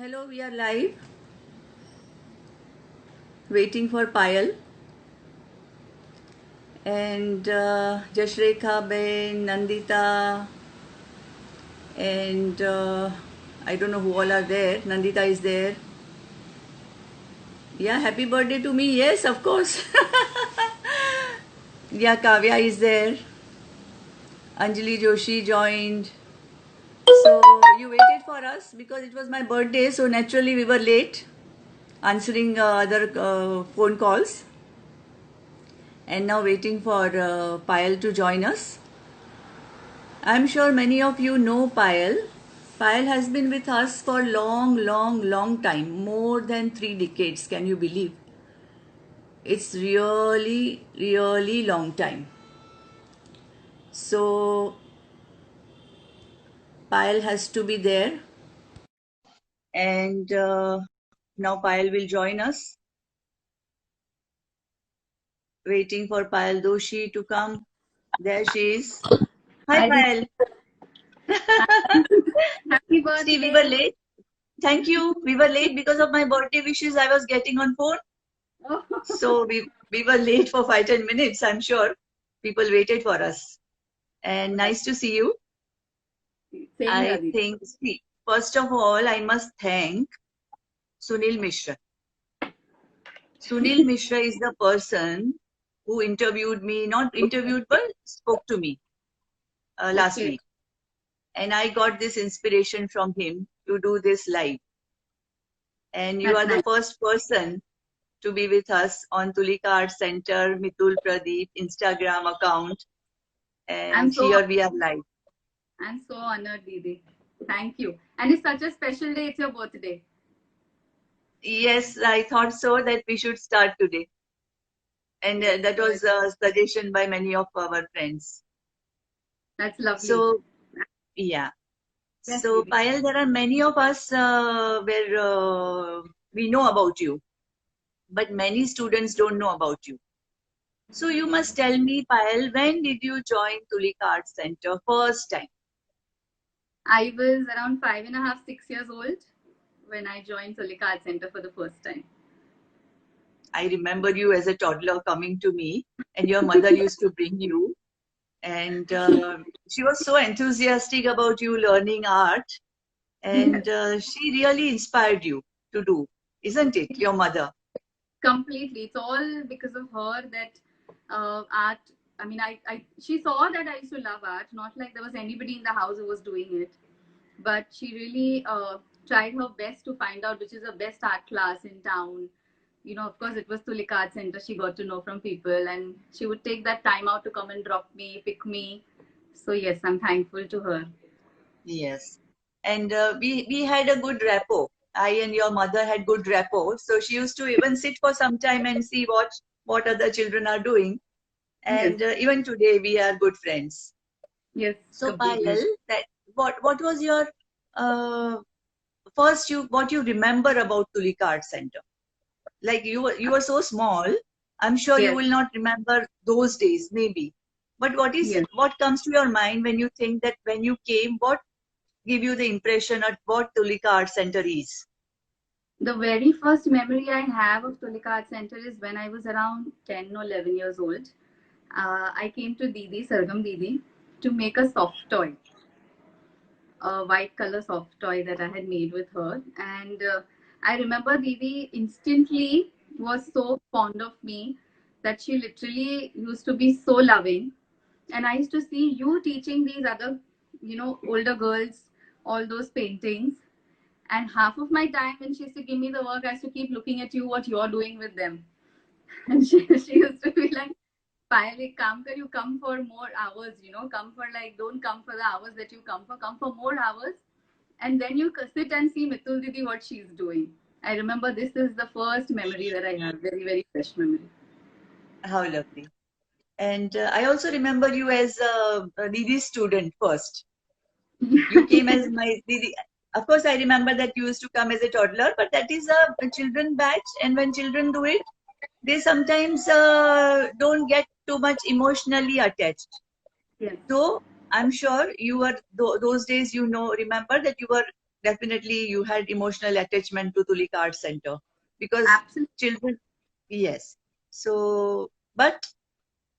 Hello, we are live, waiting for Payal and Jashrekha Ben, Nandita, and I don't know who all are there. Nandita is there. Yeah, happy birthday to me. Yes, of course. Yeah, Kavya is there. Anjali Joshi joined. So you waited for us because it was my birthday, so naturally we were late answering other phone calls and now waiting for Payal to join us. I'm sure many of you know Payal. Payal has been with us for long time, more than 3 decades. Can you believe? It's really long time. So Payal has to be there, and now Payal will join us. Waiting for Payal Doshi to come. There she is. Hi, I did. Payal. Happy See, we were birthday. late. Thank you. We were late because of my birthday wishes I was getting on phone. Oh, So we were late for 5-10 minutes. I'm sure people waited for us. And that's nice to see you. same here, I Deep. think, see, first of all, I must thank Sunil Mishra. Sunil Mishra is the person who interviewed me, not interviewed, but spoke to me last Okay, week. And I got this inspiration from him to do this live. And you that's are the nice. first person to be with us on Tulika Art Center, Mitul Pradeep Instagram account. I'm And so here we are live. I'm so honored, Didi. Thank you. And it's such a special day. It's your birthday. Yes, I thought so that we should start today. And Yes, that so was a suggestion by many of our friends. that's lovely. So, yeah. Yes, So, Didi. Payal, there are many of us where we know about you, but many students don't know about you. So, you must tell me, Payal, when did you join Tulika Art Center first time? I was around 5.5, 6 years old when I joined Solika Art Center for the first time. I remember you as a toddler coming to me, and your mother used to bring you, and she was so enthusiastic about you learning art, Yes, and she really inspired you to do, isn't it, your mother? completely. It's all because of her that art. I mean, she saw that I used to love art. Not like there was anybody in the house who was doing it, but she really tried her best to find out which is the best art class in town. You know, of course, it was Tulika Art Center. She got to know from people, and she would take that time out to come and drop me, pick me. So yes, I'm thankful to her. Yes. And we had a good rapport. I and your mother had good rapport. So she used to even sit for some time and see what other children are doing. Yes, And even today we are good friends. yes, So completely. Payal, that what was your uh, first you what you remember about Tulika Art Center? Like you were so small. I'm sure you Yes, will not remember those days, maybe. But yes. what comes to your mind when you think that when you came, what give you the impression of what Tulika Art Center is? The very first memory I have of Tulika Art Center is when I was around 10 or 11 years old. I came to Didi, Sargam Didi, to make a soft toy, a white color soft toy that I had made with her. And I remember Didi instantly was so fond of me that she literally used to be so loving. And I used to see you teaching these other, older girls all those paintings. And half of my time when she used to give me the work, I used to keep looking at you, what you're doing with them. And she used to be like, Payal, ek kaam kar, you come for more hours, come for like, don't come for the hours that you come for more hours. And then you sit and see Mitul Didi what she's doing. I remember this is the first memory that I have, very, very fresh memory. How lovely. And I also remember you as a Didi student first. You came as my Didi. Of course, I remember that you used to come as a toddler, but that is a children batch. And when children do it, they sometimes don't get too much emotionally attached. Yes, So I'm sure you were those days. Remember that you were definitely you had emotional attachment to Tulika Art Center because Absolutely. children, yes. So, but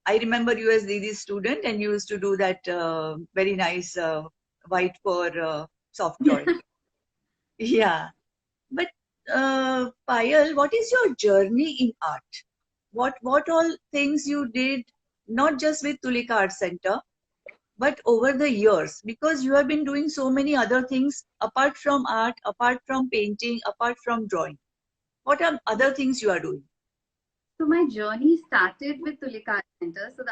I remember you as Didi's student and you used to do that very nice white fur soft toy. Yeah. But Payal, what is your journey in art? What all things you did, not just with Tulika Art Center, but over the years, because you have been doing so many other things apart from art, apart from painting, apart from drawing. What are other things you are doing? So my journey started with Tulika Art Center. So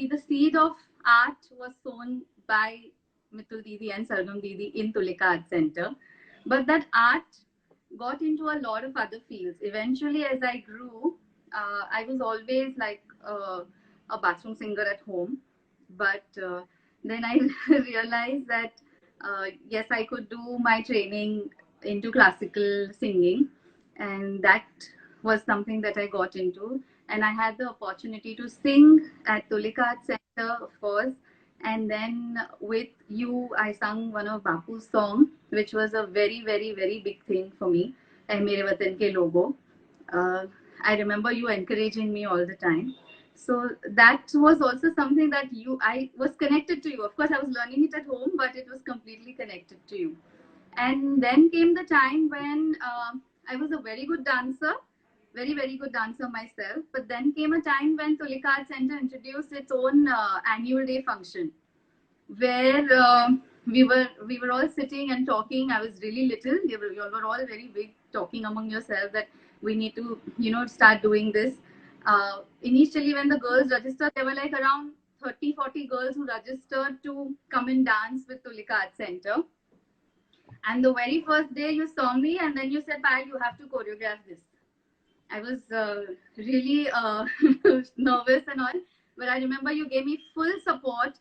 the seed of art was sown by Mitul Didi and Sargam Didi in Tulika Art Center. But that art got into a lot of other fields. Eventually, as I grew, I was always like a bathroom singer at home. But then I realized that yes, I could do my training into classical singing, and that was something that I got into. And I had the opportunity to sing at Tulika Art Center, of course. And then with you, I sung one of Bapu's song, which was a very, very, very big thing for me. "Ae Mere Watan Ke Logo." Uh, I remember you encouraging me all the time. So that was also something that I was connected to you. Of course, I was learning it at home, but it was completely connected to you. And then came the time when I was a very good dancer, very, very good dancer myself. But then came a time when Tulika Art Center introduced its own annual day function where we were all sitting and talking. I was really little. You all were all very big, talking among yourselves that we need to, start doing this. Initially, when the girls registered, there were like around 30, 40 girls who registered to come and dance with Tulika Art Center. And the very first day you saw me, and then you said, "Payal, you have to choreograph this." I was really nervous and all, but I remember you gave me full support,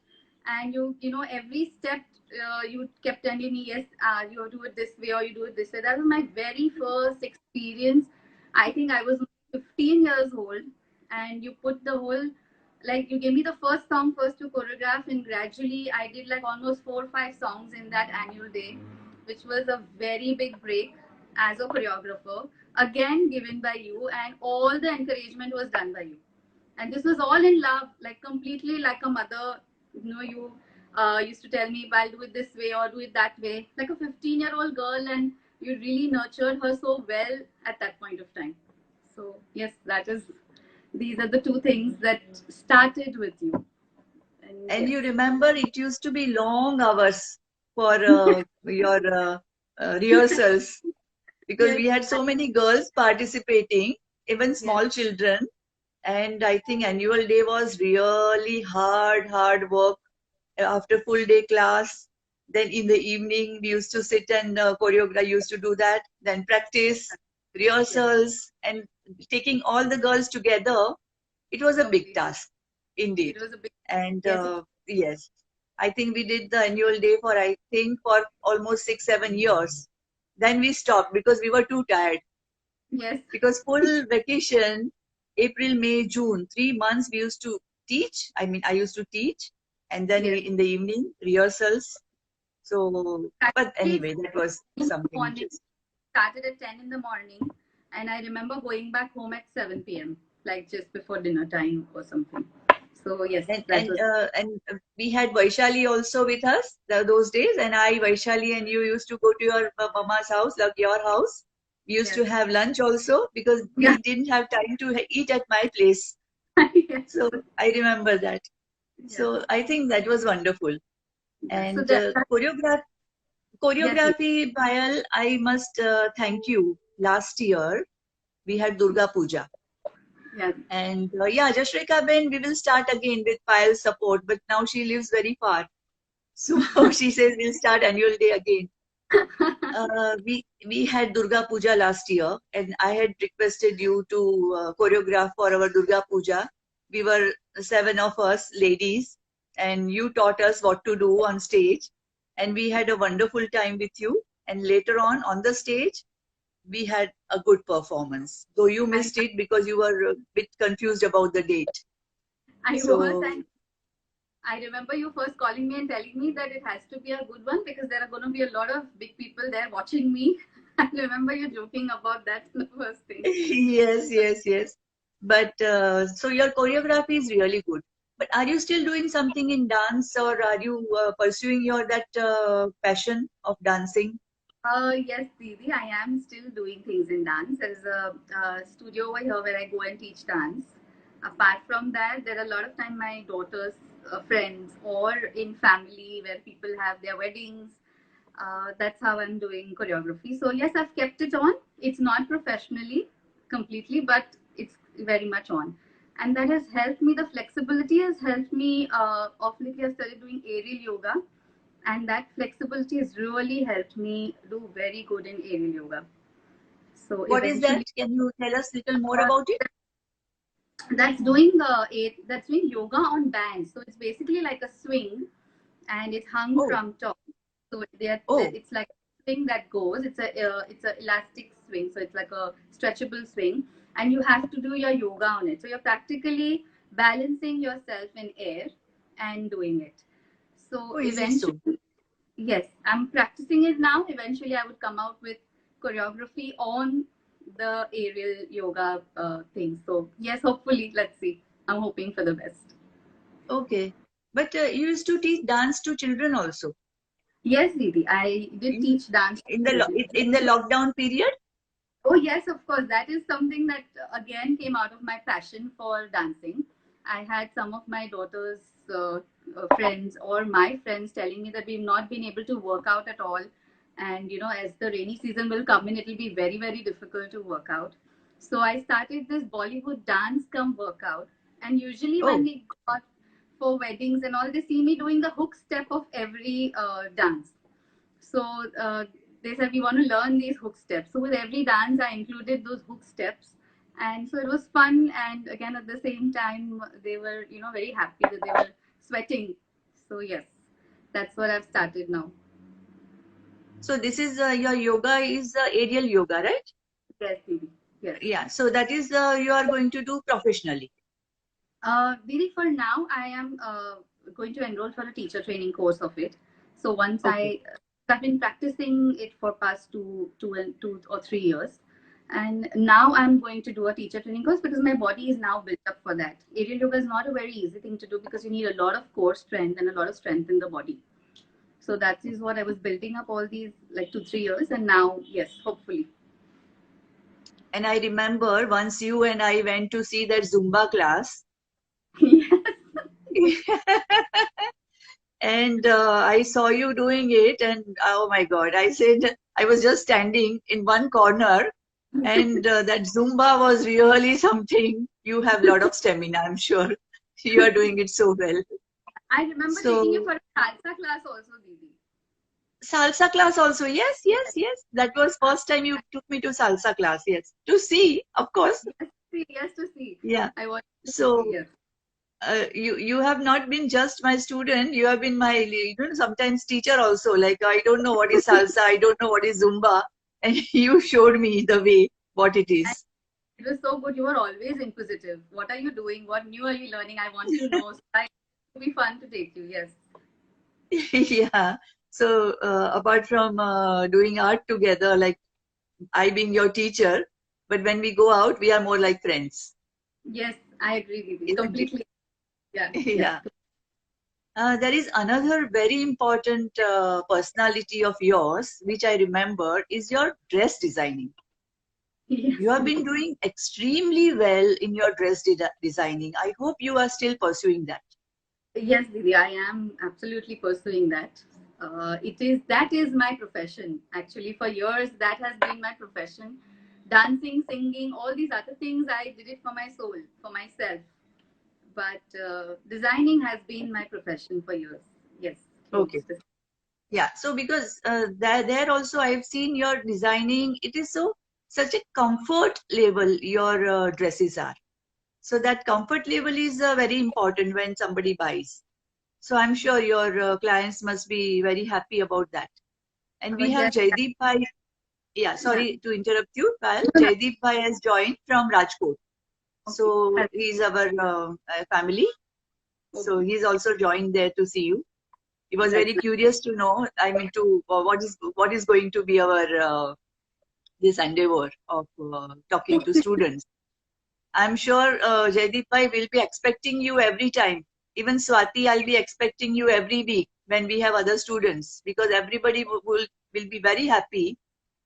and every step you kept telling me, "Yes, you do it this way or you do it this way." That was my very first experience. I think I was 15 years old, and you put the whole, like, you gave me the first song first to choreograph, and gradually I did like almost 4 or 5 songs in that annual day, which was a very big break as a choreographer, again given by you, and all the encouragement was done by you. And this was all in love, like completely like a mother. You used to tell me, "I'll do it this way or do it that way," like a 15-year-old girl, and you really nurtured her so well at that point of time. So yes, these are the two things that started with you. And And yes, you remember it used to be long hours for your rehearsals because yes, we had so many girls participating, even yes, small children. And I think annual day was really hard work after full day class. Then in the evening, we used to sit and choreograph, used to do that, then practice, yes, rehearsals, and taking all the girls together. It was a big completely. task indeed. It was a big, And yes, yes, I think we did the annual day for, I think, for almost 6, 7 years. Then we stopped because we were too tired. yes, Because full vacation, April, May, June, 3 months we used to teach. I mean, I used to teach, and then yes. in the evening rehearsals. So, but Actually, anyway, that was in the something morning, interesting. started at 10 in the morning, and I remember going back home at 7 p.m., like just before dinner time or something. So yes, And that was, we had Vaishali also with us those days, and Vaishali, and you used to go to your mama's house, like your house. We used yes, to have lunch also because yeah, we didn't have time to eat at my place. yes, So I remember that. yes, So I think that was wonderful. yes. So And yes, yes, choreography, Payal, I must thank you. Last year we had Durga Puja. yes. And yeah, Jashrika Ben, we will start again with Payal's support, but now she lives very far. So she says we'll start annual day again. We had Durga Puja last year, and I had requested you to choreograph for our Durga Puja. We were 7 of us ladies, and you taught us what to do on stage, and we had a wonderful time with you. And later on the stage, we had a good performance. Though you I, missed it because you were a bit confused about the date. I was, So and I remember you first calling me and telling me that it has to be a good one because there are going to be a lot of big people there watching me. I remember you joking about that in the first thing. Yes, yes, yes. But so your choreography is really good. But are you still doing something in dance, or are you pursuing your that passion of dancing? Yes, Didi, I am still doing things in dance. There's a studio over here where I go and teach dance. Apart from that, there are a lot of time my daughter's friends or in family where people have their weddings. That's how I'm doing choreography. So yes, I've kept it on. It's not professionally completely, but it's very much on. And that has helped me. The flexibility has helped me. Of lately, I've started doing aerial yoga, and that flexibility has really helped me do very good in aerial yoga. So What is that? eventually, Can you tell us a little more uh, about it? that's doing yoga on bands. So it's basically like a swing, and it's hung Oh, from top. So oh, it's like a swing that goes. It's a elastic swing. So it's like a stretchable swing, and you have to do your yoga on it. So you're practically balancing yourself in air and doing it. So oh, is it so? eventually, yes, I'm practicing it now. Eventually, I would come out with choreography on the aerial yoga thing. So, yes, hopefully, let's see. I'm hoping for the best. Okay. But you used to teach dance to children also Yes, Didi, I did in teach dance in to the children. in the lockdown period. Oh, yes, of course. That is something that again came out of my passion for dancing. I had some of my daughter's friends or my friends telling me that we've not been able to work out at all. And, as the rainy season will come in, it'll be very, very difficult to work out. So I started this Bollywood dance come workout. And usually when Oh, we got for weddings and all, they see me doing the hook step of every dance. So they said we want to learn these hook steps. So with every dance, I included those hook steps, and so it was fun. And again, at the same time, they were very happy that they were sweating. So yes, that's what I've started now. so this is your yoga is aerial yoga, right? Yes, Didi. Yes. Yeah. So that is you are going to do professionally. Didi, for now, I am going to enroll for a teacher training course of it. So once Okay. I've been practicing it for past 2 or 3 years, and now I'm going to do a teacher training course because my body is now built up for that. Aerial yoga is not a very easy thing to do because you need a lot of core strength and a lot of strength in the body. So that is what I was building up all these like 2 3 years, and now yes, hopefully. And I remember once you and I went to see that Zumba class. Yes. And I saw you doing it, and oh my God, I said, I was just standing in one corner, and that Zumba was really something. You have a lot of stamina, I'm sure. You are doing it so well. I remember taking you So, for a salsa class also, Didi. salsa class also. Yes, yes, yes. That was first time you took me to salsa class. Yes. To see, of course. Yes, to see. Yes, to see. Yeah. I want to see. So, Yes. you have not been just my student, you have been my sometimes teacher also. Like, I don't know what is salsa, I don't know what is Zumba, and you showed me the way what it And is. it was so good. You were always inquisitive. What are you doing? What new are you learning? I want to know. So it would be fun to take you. Yes. Yeah. So apart from doing art together, like I being your teacher, but when we go out we are more like friends, Yes, I agree, Didi. isn't it? Completely. Yeah. Yeah. Yeah. There is another very important personality of yours which I remember is your dress designing. Yes, You have been Didi. doing extremely well in your dress designing. I hope you are still pursuing that. Yes, Didi. I am absolutely pursuing that. That is my profession. Actually, for years that has been my profession. Dancing, singing, all these other things, I did it for my soul, for myself. But designing has been my profession for years. Yes, Okay. clothes. Yeah. So because there also I've seen your designing. It is so such a comfort level your dresses are. So that comfort level is very important when somebody buys. So I'm sure your clients must be very happy about that. And we have Yes, Jaideep Bhai. Yeah, yeah. sorry to interrupt you, Pal. No, no. Jaideep Bhai has joined from Rajkot. Okay. So he's our family. So he's also joined there to see you. He was very curious to know, I mean, to what is going to be our this endeavor of talking to students. I'm sure Jaideep bhai will be expecting you every time. Even Swati, I'll be expecting you every week when we have other students, because everybody will be very happy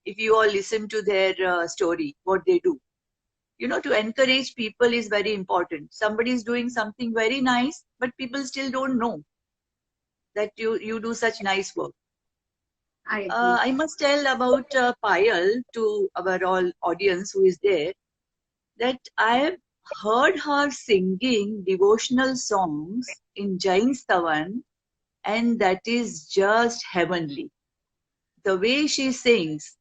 if you all listen to their story, what they do. You know, to encourage people is very important. Somebody is doing something very nice, but people still don't know that you do such nice work. I agree. I must tell about Payal to our all audience who is there, that I have heard her singing devotional songs in Jain Stavan, and that is just heavenly. The way she sings,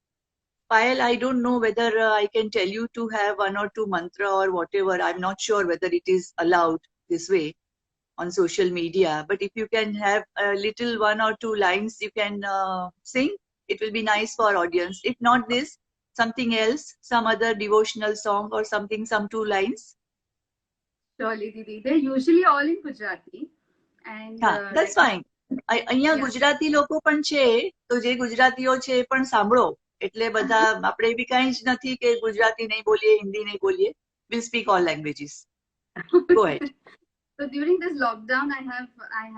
Payal, I don't know whether I can tell you to have one or two mantra or whatever. I'm not sure whether it is allowed this way on social media. But if you can have a little one or two lines you can sing, it will be nice for audience. If not this, something else, some other devotional song or something, some two lines. Surely, Didi. They're usually all in Gujarati. And હા, that's fine. અહીંયા Yeah. Gujarati લોકો પણ છે, તો જે ગુજરાતીઓ છે એ પણ સાંભળો. એટલે બધા આપણે બી કઈ જ નથી કે ગુજરાતી નહીં બોલીએ, હિન્દી નહીં બોલીએ. We'll speak all languages. Go ahead. So during this lockdown, I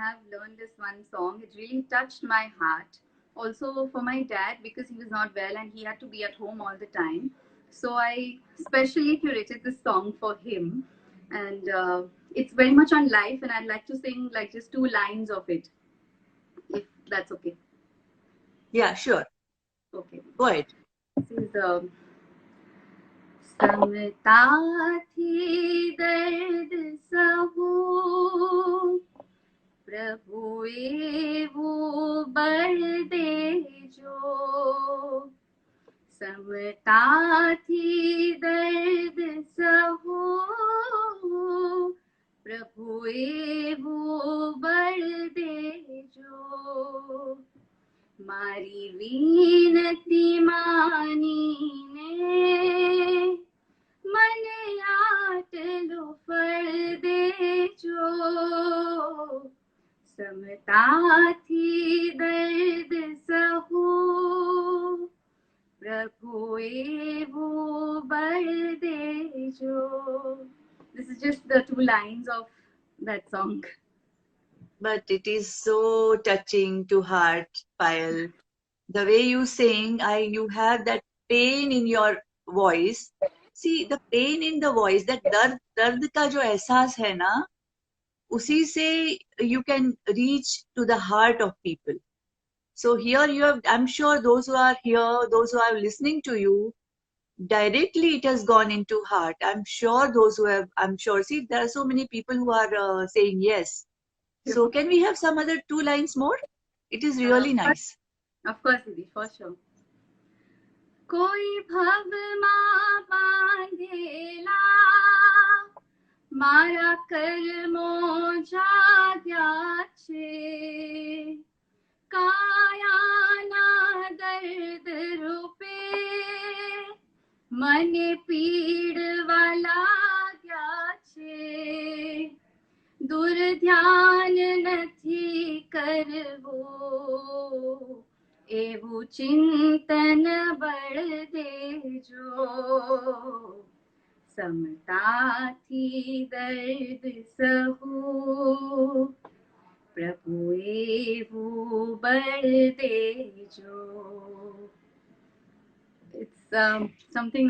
have learned this one song. It really touched my heart. Also for my dad, because he was not well and he had to be at home all the time. So I specially curated this song for him, and it's very much on life. And I'd like to sing like just two lines of it, if that's okay. Yeah, sure. Okay. Go ahead. This is समता थी दर्द सहू प्रभुए वो बल दे जो समता थी दर्द सहू प्रभुए वो बल दे जो मारी विनती मानीने मन आटलो फल देजो समताथी दर्द सहू प्रभुए वो बल देजो. This is just the two lines of that song. But it is so touching to heart, Payal. The way you sing, you have that pain in your voice. See, the pain in the voice, that दर्द का जो एहसास है ना, उसी से you can reach to the heart of people. So here you have, I'm sure those who are here, those who are listening to you, directly it has gone into heart. I'm sure those who have, I'm sure, see, there are so many people who are saying yes. So can we have some other two lines more? It is really nice. Of course, Didi, for sure. कोई भव मा बांधेला मारा कर्मो जाग्या छे कायाना दर्द रूपे मने पीड़वा लाग्या छे दूर ध्यान નથી કરવો એવું ચિંતન બળ દેજો સમતાથી દર્દ સહુ પ્રભુ એવું બળ દેજો. It's something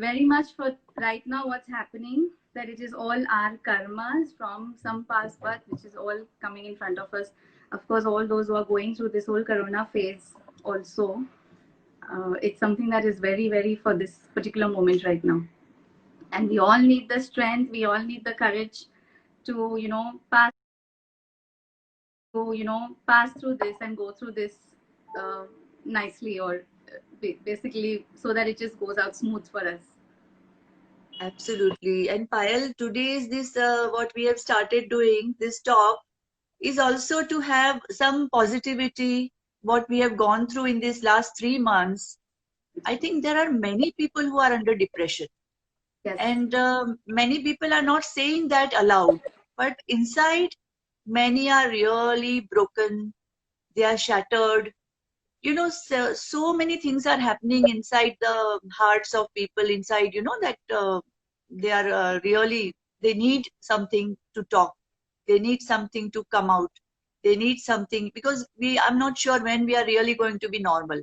very much for right now what's happening, that it is all our karmas from some past birth which is all coming in front of us. Of course, all those who are going through this whole corona phase also, it's something that is very, very for this particular moment right now. And we all need the strength, we all need the courage to, pass through this and go through this nicely, or basically so that it just goes out smooth for us. Absolutely. And Payal, today's this what we have started doing, this talk, is also to have some positivity, what we have gone through in these last 3 months. I think there are many people who are under depression. Yes. And many people are not saying that aloud. but inside, many are really broken. They are shattered. So many things are happening inside the hearts of people inside, that they are really, they need something to talk. They need something to come out. They need something because I'm not sure when we are really going to be normal.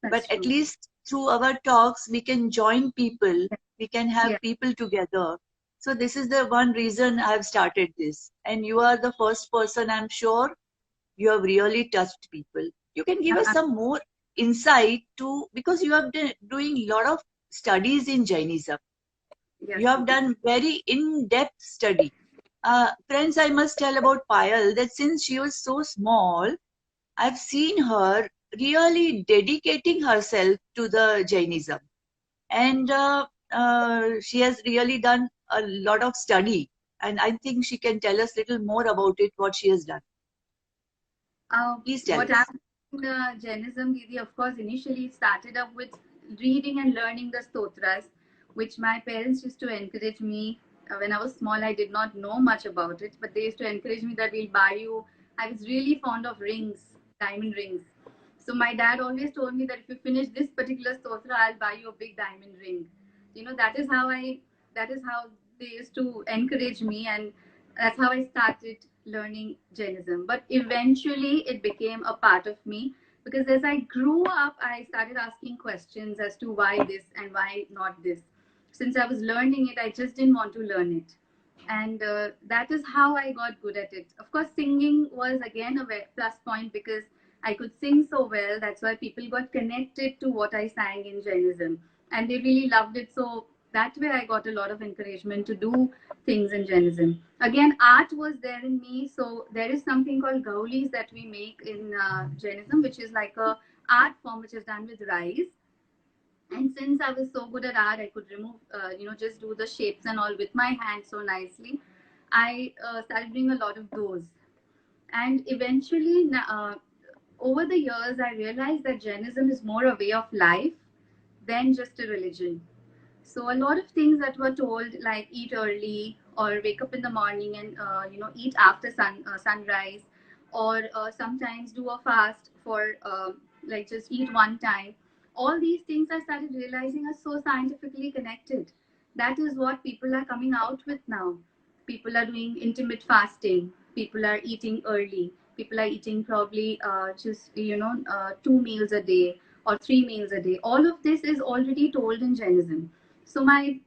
But That's at true. least through our talks, we can join people. We can have Yeah. people together. So this is the one reason I've started this. And you are the first person, I'm sure, you have really touched people. You can give us Uh, some more insight to, because you have been doing a lot of studies in Jainism. yes, You have Didi. done very in-depth study. Friends, I must tell about Payal that since she was so small, I've seen her really dedicating herself to the Jainism. And she has really done a lot of study. And I think she can tell us little more about it, what she has done. Please tell What us. happened in Jainism, Didi, of course, initially it started up with reading and learning the stotras, which my parents used to encourage me. When I was small, I did not know much about it, but they used to encourage me that we'll buy you. I was really fond of rings, diamond rings. So my dad always told me that if you finish this particular stotra, I'll buy you a big diamond ring. That is how they used to encourage me, and that's how I started learning Jainism. But eventually, it became a part of me because as I grew up, I started asking questions as to why this and why not this. Since I was learning it, I just didn't want to learn it. And that is how I got good at it. Of course, singing was again a plus point because I could sing so well. That's why people got connected to what I sang in Jainism, and they really loved it. So that way, I got a lot of encouragement to do things in Jainism. Again, art was there in me. So there is something called gaulis that we make in Jainism, which is like a art form which is done with rice. And since I was so good at art, I could remove, just do the shapes and all with my hand so nicely. I started doing a lot of those. And eventually, over the years, I realized that Jainism is more a way of life than just a religion. So a lot of things that were told, like eat early or wake up in the morning and eat after sunrise, or sometimes do a fast for like just eat one time. All these things I started realizing are so scientifically connected. That is what people are coming out with now. People are doing intermittent fasting. People are eating early. People are eating probably just 2 meals a day or 3 meals a day. All of this is already told in Jainism. So my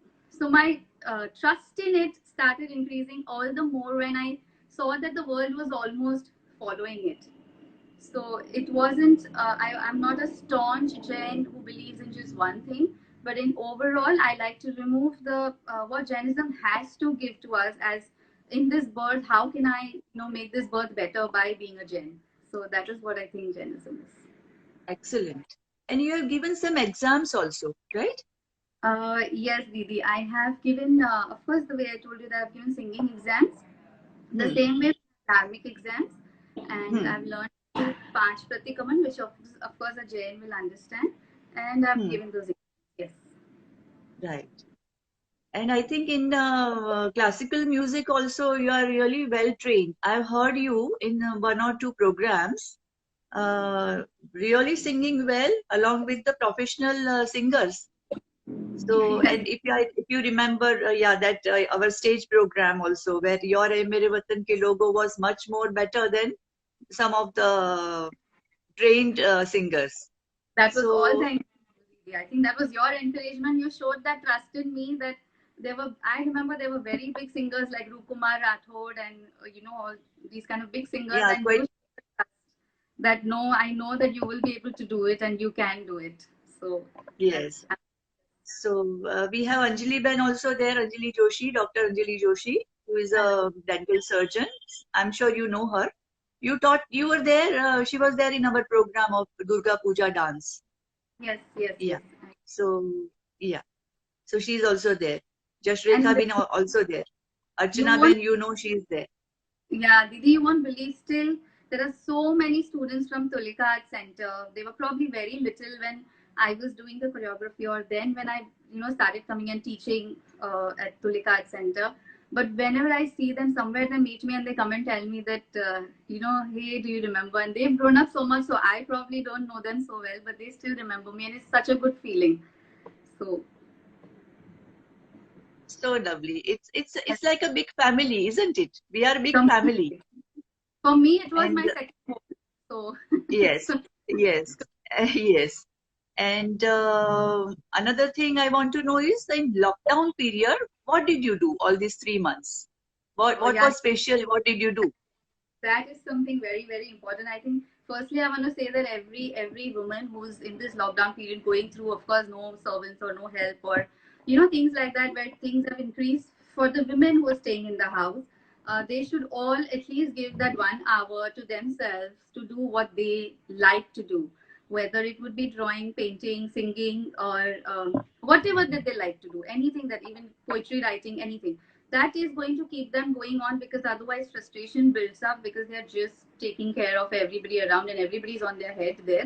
trust in it started increasing all the more when I saw that the world was almost following it. So it wasn't. I'm not a staunch Jain who believes in just one thing, but in overall, I like to remove the what Jainism has to give to us as in this birth. How can I make this birth better by being a Jain? So that is what I think Jainism is. Excellent. And you have given some exams also, right? Yes, Didi. I have given, of course, the way I told you that I've given singing exams, the Hmm. same way dharmic exams, and Hmm. I've learned Panch Pratikaman, which of course a Jain will understand, and I've Hmm. given those exams. Yes. Right. And I think in classical music also you are really well trained. I've heard you in one or two programs, really singing well along with the professional singers. So, Yes, and if you remember, yeah, that our stage program also, where your Ae Mere Watan Ke logo was much more better than some of the trained singers. that was all So, thanks to you, Didi. I think that was your encouragement. You showed that trust in me that there were, I remember there were very big singers like Rukumar Rathod and, all these kind of big singers, yeah, and you quite, showed the trust that no, I know that you will be able to do it and you can do it. So that's yes. So we have Anjali Ben also there, Anjali Joshi, Dr. Anjali Joshi, who is hello. a dental surgeon. I'm sure you know her. You were there, she was there in our program of Durga Puja dance. Yes, yes, Yeah. yes. So, yeah. So she's also there. Jashrekha And bin also there. you Archana won't, Ben, she's there. yeah, Didi, you won't believe still there are so many students from Tulika Art Center. They were probably very little when I was doing the choreography, or then when I, started coming and teaching at Tulika Art Center. But whenever I see them somewhere, they meet me and they come and tell me that, hey, do you remember? And they've grown up so much, so I probably don't know them so well, but they still remember me, and it's such a good feeling. So, So lovely. It's like a big family, isn't it? We are a big family. completely. For me, it was And my second home. So, yes, so yes, yes. And another thing I want to know is, in lockdown period, what did you do all these 3 months? oh What yeah, was special? What did you do? that is something very, very important. I think firstly I want to say that every woman who's in this lockdown period going through, of course, no servants or no help, or things like that, where things have increased for the women who are staying in the house, they should all at least give that 1 hour to themselves to do what they like to do, whether it would be drawing, painting, singing, or whatever that they like to do, anything, that even poetry writing, anything that is going to keep them going on, because otherwise frustration builds up, because they're just taking care of everybody around and everybody's on their head there.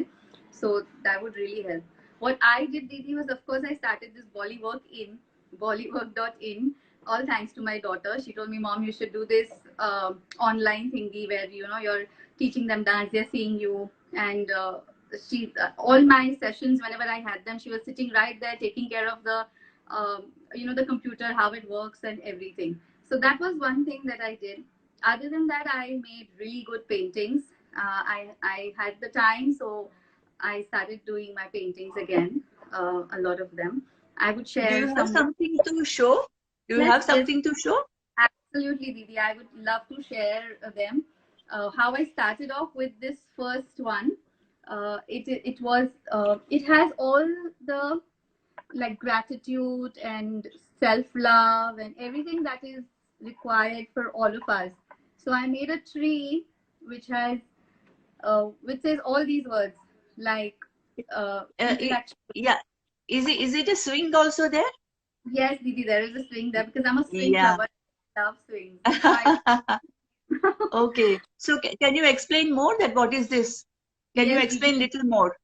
So that would really help. What I did, Didi, was, of course, I started this Bollywork.in, all thanks to my daughter. She told me, Mom, you should do this online thingy where you're teaching them dance, they're seeing you, and she all my sessions, whenever I had them, she was sitting right there taking care of the computer, how it works and everything. So that was one thing that I did. Other than that, I made really good paintings. I had the time, so I started doing my paintings again, a lot of them. I would Do share you have some. something to show? Do you Yes, have yes, something to show? absolutely, Didi. I would love to share them. How I started off with this first one. It has all the, like, gratitude and self love and everything that is required for all of us. So I made a tree which has which says all these words, like I- interaction. yeah. Is it a swing also there? Yes, Didi, there is a swing there because I'm a swing Yeah. lover. I love swings. So I Okay. So can you explain more, that what is this? Can you yes, Didi. explain little more?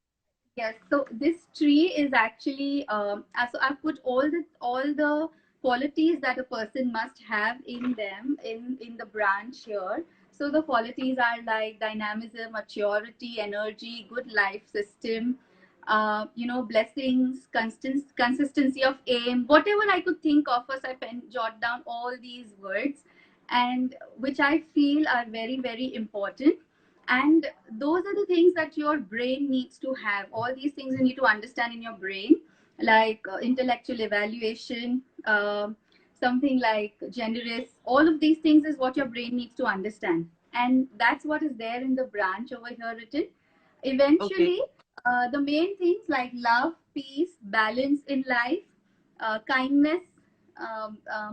Yes, so this tree is actually so I've put all the qualities that a person must have in them in the branch here. So the qualities are like dynamism, maturity, energy, good life system, blessings, consistency of aim, whatever I could think of. First, I jot down all these words, and which I feel are very, very important, and those are the things that your brain needs to have. All these things you need to understand in your brain, like intellectual evaluation, something like generous. All of these things is what your brain needs to understand, and that's what is there in the branch over here written. Okay. Eventually, the main things like love, peace, balance in life, kindness,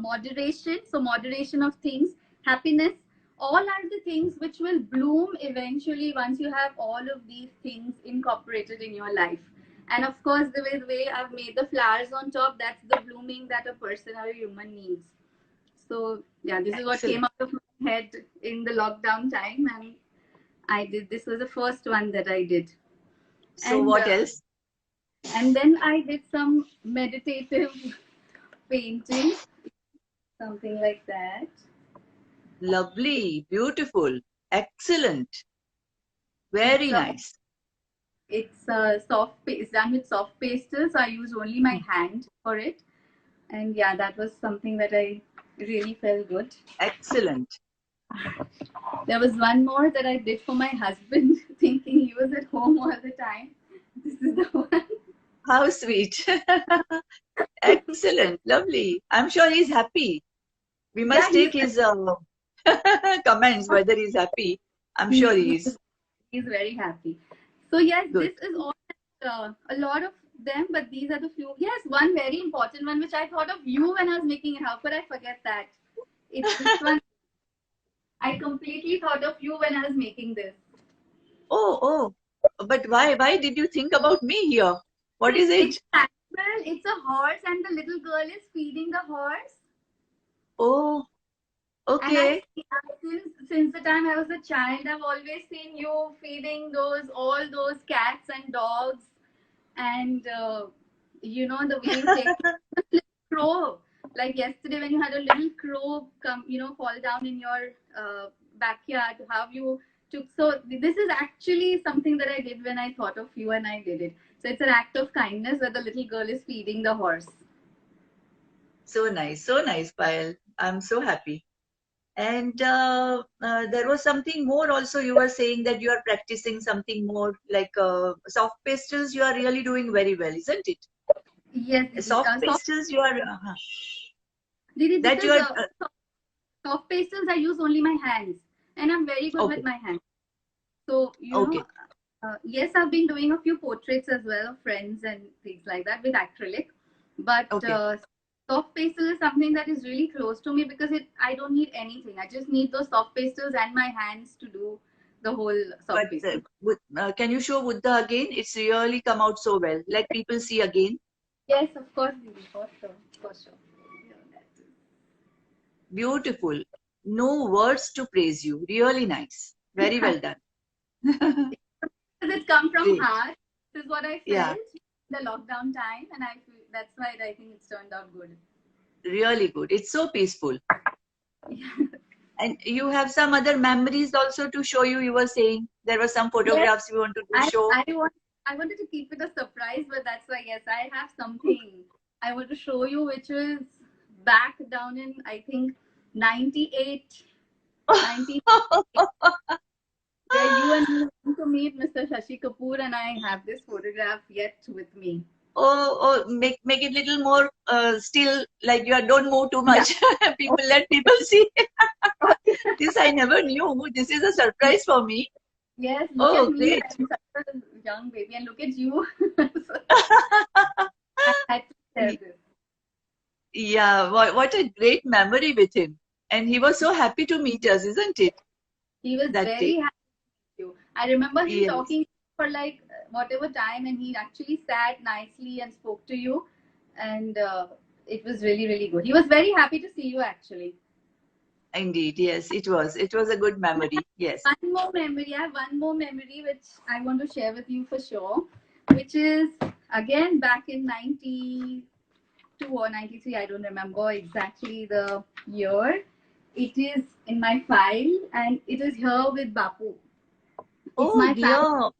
moderation, so moderation of things, happiness, all are the things which will bloom eventually once you have all of these things incorporated in your life. And of course, the way I've made the flowers on top, that's the blooming that a person or a human needs. So yeah, this is what came Excellent. out of my head in the lockdown time, and I did. This was the first one that I did, So and what else? then I did some meditative painting, something like that. Lovely, beautiful, excellent, It's very a nice. it's done with soft pastel, so I use only my hand for it. And yeah, that was something that I really felt good. Excellent. There was one more that I did for my husband, thinking he was at home all the time. This is the one. How sweet. Excellent, lovely. I'm sure he's happy. We Yeah, must take his comments whether he's happy. I'm sure he he's is. he's very happy. So yes, Good. this is all, a lot of them, but these are the few. Yes, one very important one which I thought of you when I was making it. How could I forget that? It's this one. I completely thought of you when I was making this. Oh, oh. But why did you think about me here? What is It's it? an animal. It's a horse, and the little girl is feeding the horse. Oh, And I okay. see, since the time I was a child, I've always seen you feeding all those cats and dogs, and the way you take care of the crow. Like yesterday when you had a little crow come, fall down in your backyard, how you took. So this is actually something that I did when I thought of you and I did it. So it's an act of kindness where the little girl is feeding the horse. So nice, Payal. I'm so happy. And there was something more also. You were saying that you are practicing something more like soft pastels. You are really doing very well, isn't it? Yes, Didi. Soft pastels, you are Didi, that you because are soft pastels I use only my hands, and I'm very good with okay. my hands. So Okay, yes, I've been doing a few portraits as well of friends and things like that with acrylic, but okay. soft pastel is something that is really close to me because I don't need anything. I just need those soft pastels and my hands to do the whole But soft pastel. can you show Buddha again? It's really come out so well. Let people see again. Yes, of course, Didi, for sure, for sure. Yeah, that is- Beautiful. No words to praise you. Really nice. Very well done. Because it's come from Great. heart. This is what I Yeah, felt the lockdown time, and I feel that's why I think it's turned out good. really good. It's so peaceful. Yeah. And you have some other memories also to show you. You were saying there were some Yes, photographs you wanted to I show. I want I wanted to keep it a surprise, but that's why yes, I have something I want to show you, which was back down in I think 98, 90, where you and me went to meet Mr. Shashi Kapoor, and I have this photograph yet with me. Make it little more still, like you are, don't move too Yeah. much. Let people see. This I never knew. This is a surprise for me. Yes, look at Oh, me. great. I'm such a young baby, and look at you. So I had to share this. Yeah, what a great memory with him. And he was so happy to meet us, isn't it? He was That very day. happy with you. I remember him Yes, talking for like whatever time, and he actually sat nicely and spoke to you, and it was really, really good. He was very happy to see you actually. indeed. Yes, it was. It was a good memory. Yes. One more memory. I have one more memory which I want to share with you for sure, which is again back in 92 or 93. I don't remember exactly the year. It is in my file and it is here with Bapu. It's Oh my family. dear.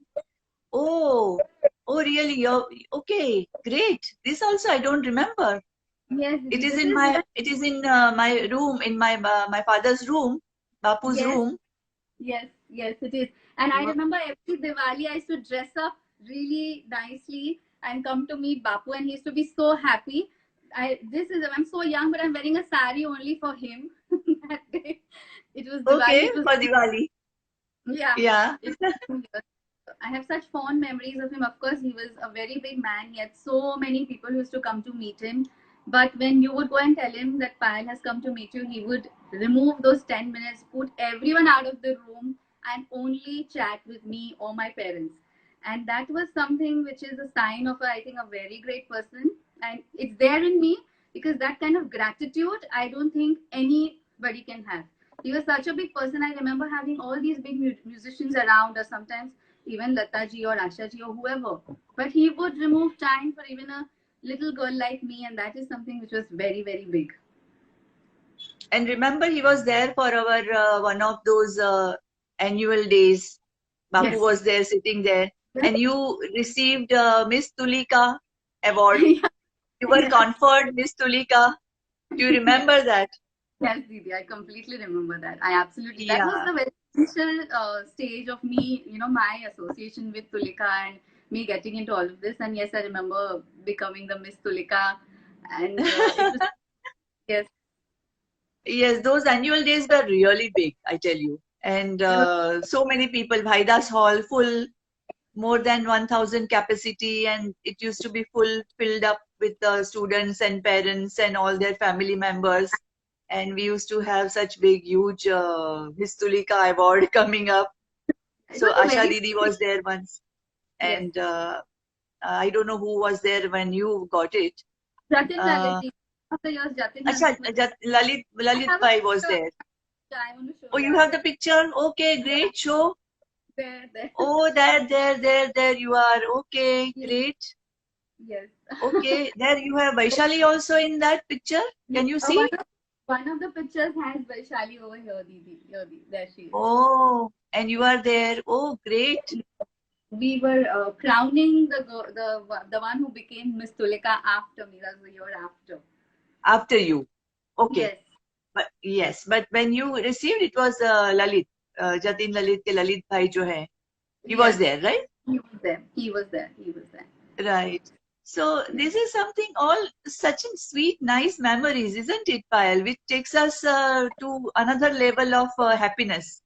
Oh, oh really? Okay, great. This also I don't remember. Yes, It Didi, is this in is my it is in my room, in my father's room, Bapu's yes, room. yes, yes, it is. And I Wha- remember every Diwali I used to dress up really nicely and come to meet Bapu, and he used to be so happy. I'm so young, but I'm wearing a sari only for him that day. It was Diwali. Okay, It was for Diwali. yeah. Yeah. It was, I have such fond memories of him. Of course, he was a very big man. He had so many people who used to come to meet him. But when you would go and tell him that Payal has come to meet you, he would remove those 10 minutes, put everyone out of the room, and only chat with me or my parents. And that was something which is a sign of, I think, a very great person. And it's there in me because that kind of gratitude, I don't think anybody can have. He was such a big person. I remember having all these big musicians around, or sometimes even Lata ji or Asha ji or whoever. But he would remove time for even a little girl like me, and that is something which was very, very big. And remember, he was there for our one of those annual days. Bapu Yes. was there, sitting there, and you received Miss Tulika award. You were Yes. conferred Miss Tulika. Do you remember that? Yes, Didi, I completely remember that. I absolutely, that was Yeah. the very initial stage of me, my association with Tulika and me getting into all of this. And yes, I remember becoming the Miss Tulika. And it was, yes, Yes, those annual days were really big, I tell you. And it was, so many people, Bhaidas Hall, full, more than 1,000 capacity, and it used to be filled up with students and parents and all their family members. And we used to have such big, huge Miss Tulika award coming up. it So was a Asha very, Didi was there once, yes, and I don't know who was there when you got it. Jatin Uh, Lalit. After years, Jatin Acha, Lalit. I Lalit have a Bhai was picture. there. Yeah, I want to show Oh, you that. have the picture? Okay, Yeah, great. Show. there. Oh, there you are. Okay, Yes, great. Yes. Okay, there you have Vaishali also in that picture. Can you Uh, one see? of one of the pictures has Vaishali over here, Didi. Here, there she is. Oh, and you are there. Oh, great. We were crowning the one who became Miss Tulika after me. That was a year after. After you. Okay. Yes. But yes, but when you received, it was Lalit, Jatin Lalit ke Lalit bhai jo hai. He was Yes. there, right? He was there. He was there. He was there. Right. So Yes. this is something all such a sweet, nice memories, isn't it, Payal? Which takes us to another level of happiness.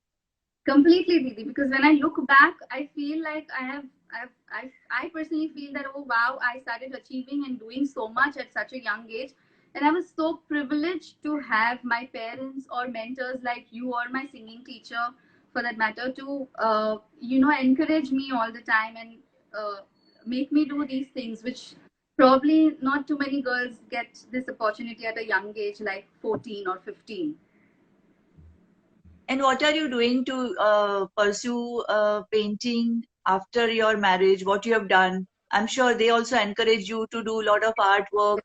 Completely, Didi. Because when I look back, I feel like I personally feel that, oh wow, I started achieving and doing so much at such a young age, and I was so privileged to have my parents or mentors like you or my singing teacher, for that matter, to encourage me all the time and make me do these things, which probably not too many girls get this opportunity at a young age, like 14 or 15. And what are you doing to pursue painting after your marriage? What you have done? I'm sure they also encourage you to do a lot of artwork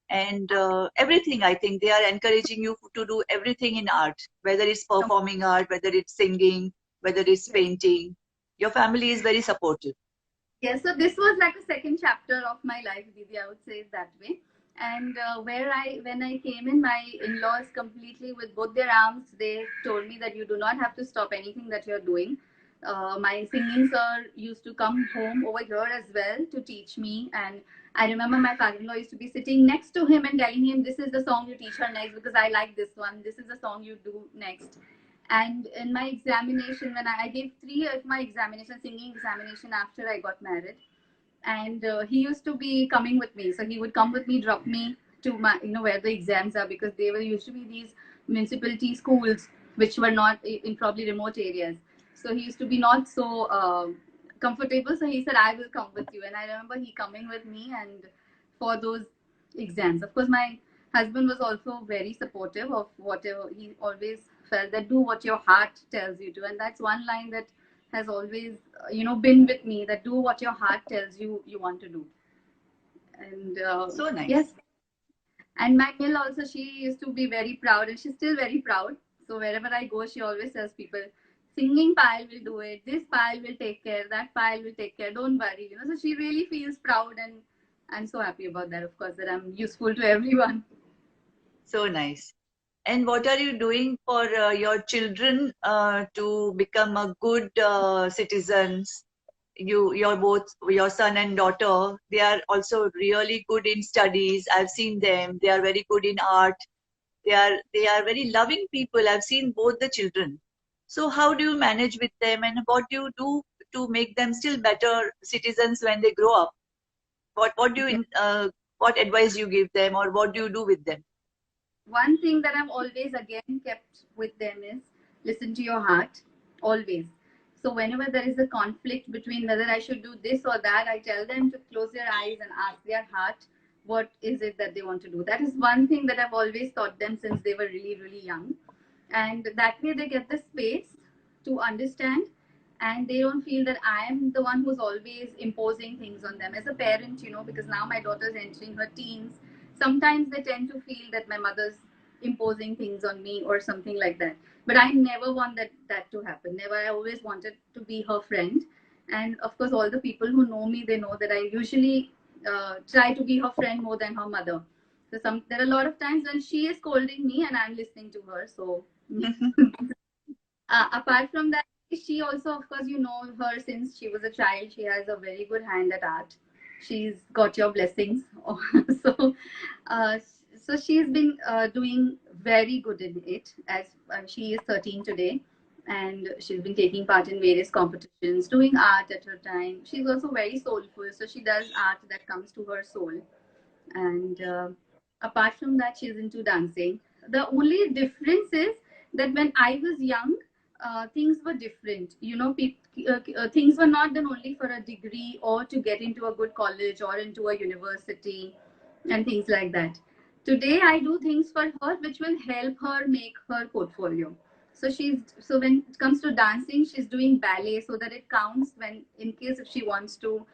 and everything. I think they are encouraging you to do everything in art, whether it's performing art, whether it's singing, whether it's painting. Your family is very supportive. Yeah, so this was like a second chapter of my life, Didi, I would say it that way. And when I came in, my in-laws completely with both their arms, they told me that you do not have to stop anything that you're doing. My singing sir used to come home over here as well to teach me. And I remember my father-in-law used to be sitting next to him and telling him, this is the song you teach her next because I like this one. This is the song you do next. And in my examination, when I gave 3 of my examination, singing examination after I got married, and he used to be coming with me. So he would come with me, drop me to my, where the exams are, because they were used to be these municipality schools which were not in probably remote areas. So he used to be not so comfortable. So he said, I will come with you. And I remember he coming with me and for those exams. Of course, my husband was also very supportive of whatever. He always felt that do what your heart tells you to. And that's one line that has always been with me, that do what your heart tells you want to do. And So nice. yes, and my mill also, she used to be very proud and she's still very proud. So wherever I go, she always tells people, singing pile will do it, this pile will take care, that pile will take care, don't worry, so she really feels proud, and I'm so happy about that, of course, that I'm useful to everyone. So nice. And what are you doing for your children to become a good citizens? You're both your son and daughter. They are also really good in studies. I've seen them. They are very good in art. They are very loving people. I've seen both the children. So how do you manage with them, and what do you do to make them still better citizens when they grow up? What do you what advice you give them, or what do you do with them? One thing that I've always again kept with them is listen to your heart, always. So whenever there is a conflict between whether I should do this or that, I tell them to close their eyes and ask their heart what is it that they want to do. That is one thing that I've always taught them since they were really, really young. And that way they get the space to understand, and they don't feel that I am the one who's always imposing things on them. As a parent, because now my daughter's entering her teens, sometimes they tend to feel that my mother's imposing things on me or something like that. But I never want that to happen. Never. I always wanted to be her friend. And of course, all the people who know me, they know that I usually try to be her friend more than her mother. So there are a lot of times when she is scolding me and I'm listening to her. So apart from that, she also, of course, you know her since she was a child. She has a very good hand at art. She's got your blessings. so, uh, so she's been doing very good in it. As she is 13 today, and she's been taking part in various competitions, doing art at her time. She's also very soulful, so she does art that comes to her soul. And apart from that, she's into dancing. The only difference is that when I was young, things were different. Things were not done only for a degree or to get into a good college or into a university and things like that. Today, I do things for her which will help her make her portfolio. So when it comes to dancing, she's doing ballet so that it counts when, in case if she wants to,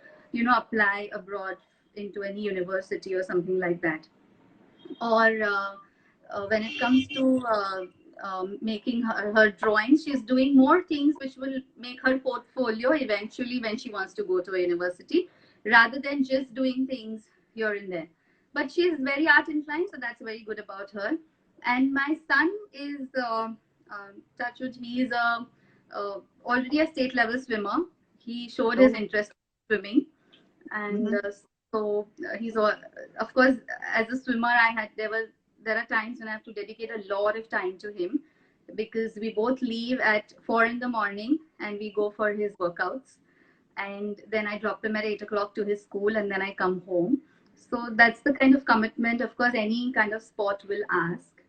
apply abroad into any university or something like that. Or when it comes to making her drawings, she's doing more things which will make her portfolio eventually when she wants to go to a university, rather than just doing things here and there. But she's very art inclined, so that's very good about her. And my son is touch wood, he is already a state level swimmer. He showed his Oh, interest in swimming, and mhm. so he's all, of course, as a swimmer, there are times when I have to dedicate a lot of time to him, because we both leave at 4 in the morning and we go for his workouts, and then I drop him at 8 o'clock to his school, and then I come home. So that's the kind of commitment, of course, any kind of sport will ask.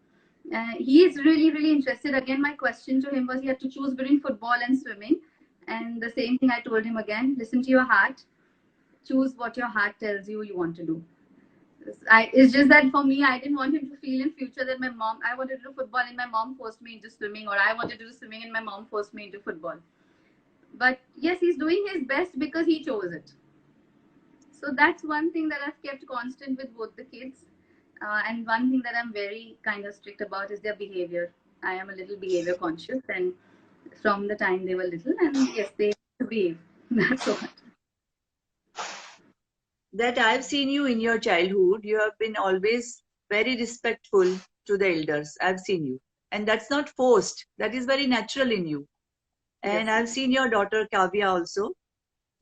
He is really, really interested. Again, my question to him was, he had to choose between football and swimming. And the same thing I told him again: listen to your heart, choose what your heart tells you you want to do. It's just that for me, I didn't want him to feel in future that I wanted to do football and my mom forced me into swimming, or I wanted to do swimming and my mom forced me into football. But yes, he's doing his best because he chose it. So that's one thing that I've kept constant with both the kids. And one thing that I'm very kind of strict about is their behavior. I am a little behavior conscious, and from the time they were little, and yes, they behave. That's what. That I've seen you in your childhood, you have been always very respectful to the elders. I've seen you. And that's not forced. That is very natural in you. Yes, And I've seen your daughter Kavya also.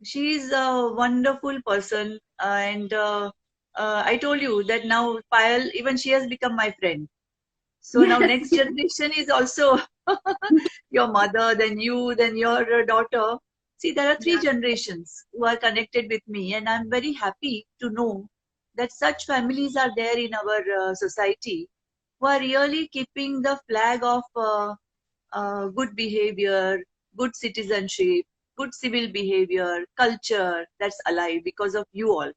She's a wonderful person. And I told you that now Payal, even she has become my friend. So now yes, next generation is also your mother, then you, then your daughter. See, there are three yeah, generations who are connected with me, and I'm very happy to know that such families are there in our society who are really keeping the flag of good behavior, good citizenship, good civil behavior, culture that's alive because of you all,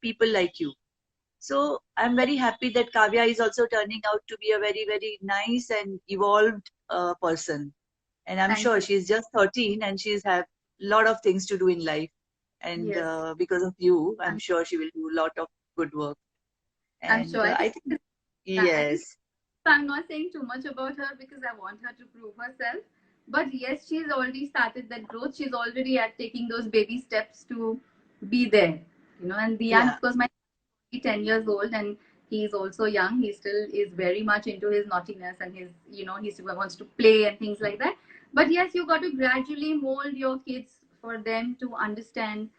people like you. So I'm very happy that Kavya is also turning out to be a very, very nice and evolved person. And I'm thank sure you. she's just 13 and she's had a lot of things to do in life. And Yes, because of you, I'm I'm, sure she will do a lot of good work. I'm And sure. I think, I think yes, I'm not saying too much about her because I want her to prove herself. But yes, she's already started that growth. She's already at taking those baby steps to be there. And Dian, yeah, of course, my 10 years old, and he's also young. He still is very much into his naughtiness and he still wants to play and things like that. But yes, you got to gradually mold your kids for them to understand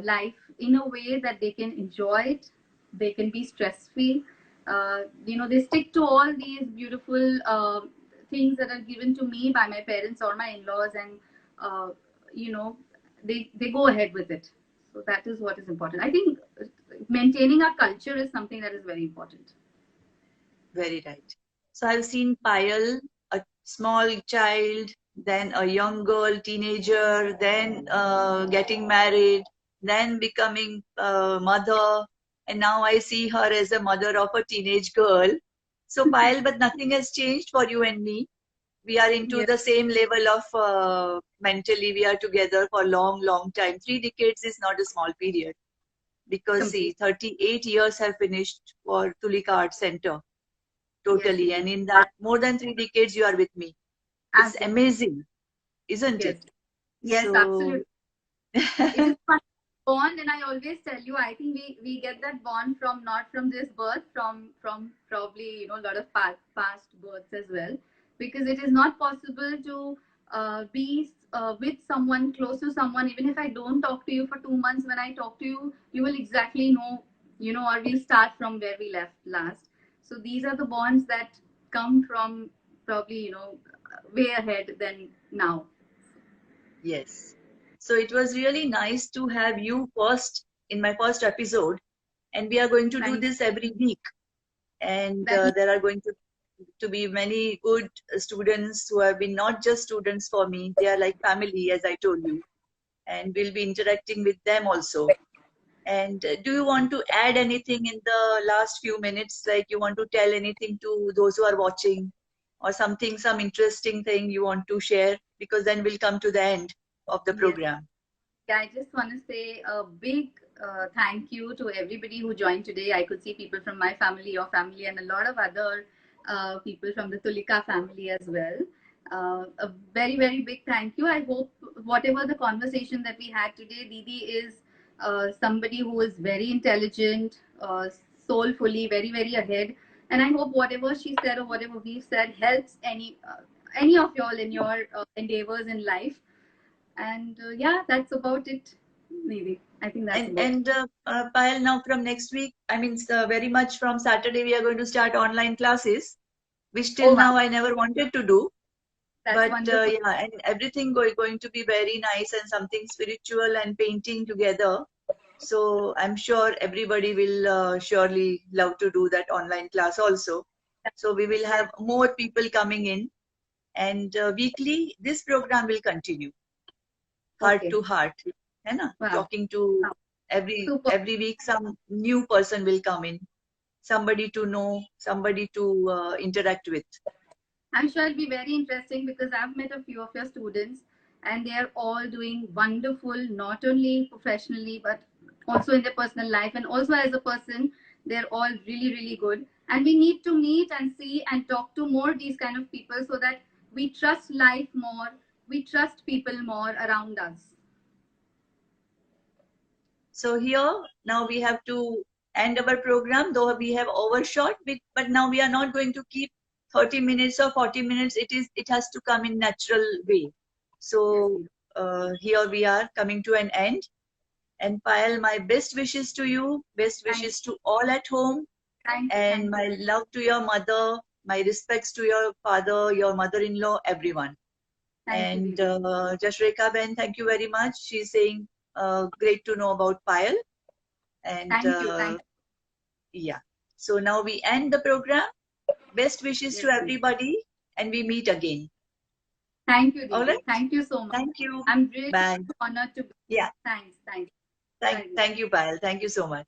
life in a way that they can enjoy it, they can be stress free. They stick to all these beautiful things that are given to me by my parents or my in-laws, and uh, you know they go ahead with it. So that is what is important. I think maintaining our culture is something that is very important. very right. So I've seen Payal, a small child, then a young girl, teenager, then getting married, then becoming a mother, and now I see her as a mother of a teenage girl. So Payal, but nothing has changed for you and me. We are into Yes, the same level of mentally. We are together for a long, long time. 3 decades is not a small period because complete. see, 38 years have finished for Tulika Art Center Yes, totally. indeed. And in that more than 3 decades, you are with me. It's Absolutely. amazing, isn't Yes. it? Yes, So, absolutely. It is a bond, and I always tell you, I think we get that bond from not from this birth, from probably a lot of past births as well, because it is not possible to be with someone, close to someone, even if I don't talk to you for 2 months. When I talk to you, you will exactly know, or we'll start from where we left last. So these are the bonds that come from probably way ahead than now. yes. So it was really nice to have you first in my first episode. And we are going to do Thank this every week. And that. there are going to be many good students who have been not just students for me, they are like family, as I told you. And we'll be interacting with them also. And do you want to add anything in the last few minutes? Like you want to tell anything to those who are watching or something, some interesting thing you want to share? Because then we'll come to the end of the Yes. program. Yeah, I just want to say a big thank you to everybody who joined today. I could see people from my family, your family, and a lot of other people from the Tulika family as well. A very, very big thank you. I hope whatever the conversation that we had today, Didi is somebody who is very intelligent, soulfully, very, very ahead. And I hope whatever she said or whatever we've said helps any of y'all in your endeavors in life. And yeah, that's about it. Maybe I think that's about it. Payal, now from next week, I mean, very much from Saturday, we are going to start online classes, which till Oh wow, now I never wanted to do. that's But wonderful. yeah, and everything going to be very nice and something spiritual and painting together. So I'm sure everybody will surely love to do that online class also. So we will have more people coming in, and weekly this program will continue, heart Okay. to heart, है ना? Wow. Talking to Wow. every Super. week some new person will come in, somebody to know, somebody to interact with. I'm sure it'll be very interesting because I've met a few of your students and they're all doing wonderful, not only professionally, but also in their personal life. And also as a person, they're all really, really good. And we need to meet and see and talk to more these kind of people so that we trust life more, we trust people more around us. So here now we have to end our program, though we have overshot, but now we are not going to keep 30 minutes or 40 minutes. It has to come in natural way. So here we are coming to an end. And Payal, my best wishes to you, best wishes to all at home, and my love to your mother, my respects to your father, your mother-in-law, everyone. And Jashreka Ben, thank you very much. She's saying, great to know about Payal. And Thank you. yeah. So now we end the program. Best wishes to everybody, and we meet again. Thank you, Didi. All right. Thank you so much. Thank you. I'm really Bye. honored to be Yeah. Thanks. Thank you, Payal. Thank you so much.